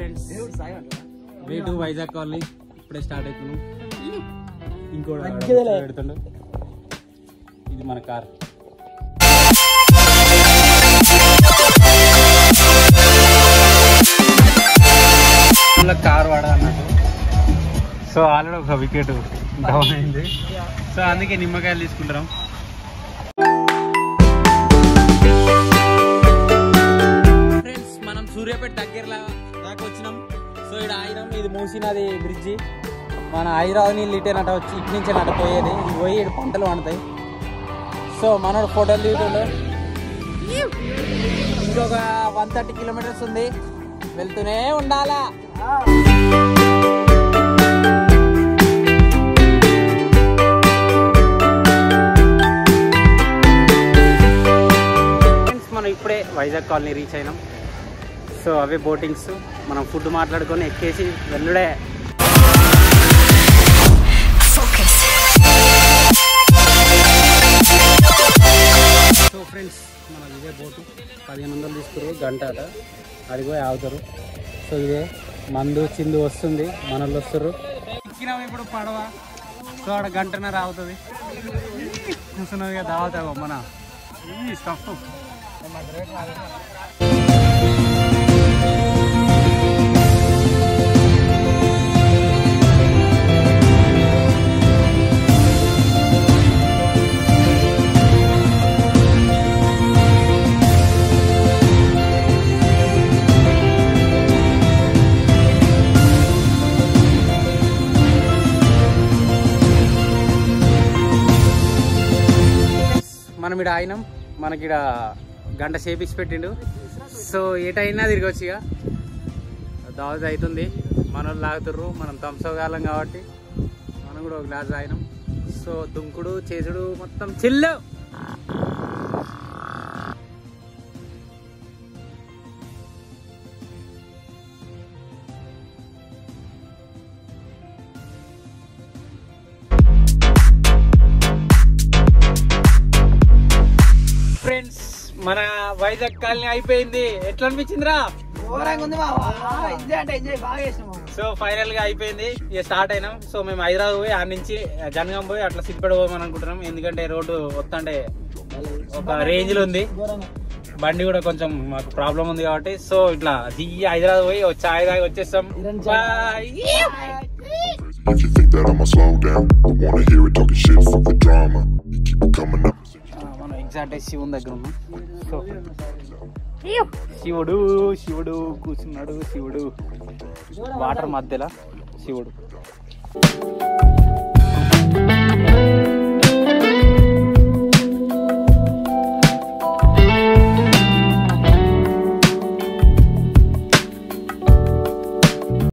Friends way to Vizag colony ఇప్పుడే start అవుతున్నాం. ఇంకోటి పెడుతుండు. ఇది మన కార్. కార్ వాడ అన్నట్టు. సో ఆల్రెడీ ఒక వికెట్ డౌన్ అయింది. సో అందుకే నిమ్మకాయలు తీసుకుంటాం. ఫ్రెండ్స్ మనం సూర్యాపేట దగ్గరలో దాకా వచ్చినాం. సో ఇక్కడ ఆగినాం. ఇది మూసినది బ్రిడ్జి. మన హైదరాబాద్ నీళ్ళు ఇటేనట వచ్చి ఇటు నుంచి నట పోయేది. ఇది పోయి ఇక్కడ పంటలు పండుతాయి. సో మనోడు ఫోటోలు దిగుతుండు. ఇంకొక 130 కిలోమీటర్స్ ఉంది. వెళ్తూనే ఉండాలా. మనం ఇప్పుడే వైజాగ్ కాలనీ రీచ్ అయినాం. సో అవే బోటింగ్స్. మనం ఫుడ్ మాట్లాడుకొని ఎక్కేసి వెళ్ళుడే. సో ఫ్రెండ్స్ మన ఇదే బోటు 1500 తీసుకురు గంట అట. అది పోయి ఆగుతారు. సో ఇదే మందు చిందు వస్తుంది. మనల్ని వస్తారు. ఎక్కినాము ఇప్పుడు పడవ. సో ఆడ గంటన్నర ఆగుతుంది. చూస్తున్నది కదా దావతాగో మన ఈ స్టఫ్. మనం ఇక్కడ ఆగినాం. మనకి ఇక్కడ గంట సేపిచ్చి పెట్టిండు. సో ఏటైనా తిరగచ్చు. ఇక దావత్ అవుతుంది. మన వాళ్ళు లాగుతుర్రు. మనం తంసోగాలం కాబట్టి మనం కూడా ఒక గ్లాస్ తాగినాం. సో దుంకుడు చేసుడు మొత్తం చిల్లు. ఫ్రెండ్స్ మన వైజాగ్ కాలనీ అయిపోయింది. ఎట్లా అనిపించిందిరా? సో ఫైనల్ గా అయిపోయింది. ఇక స్టార్ట్ అయినాం. సో మేము హైదరాబాద్ పోయి ఆ నుంచి జనగాం పోయి అట్లా సిద్దిపేట పోదామని అనుకుంటున్నాం. ఎందుకంటే రోడ్డు వస్తుంటే ఒక రేంజ్ లో ఉంది. బండి కూడా కొంచెం మాకు ప్రాబ్లం ఉంది కాబట్టి సో ఇట్లా దిగి హైదరాబాద్ పోయి చాయ్ తాగి వచ్చేస్తాం. మనం ఎగ్జాక్ట్ శివుని దగ్గర ఉన్నాం. సో శివుడు శివుడు కూర్చున్నాడు. శివుడు వాటర్ మధ్యలో శివుడు.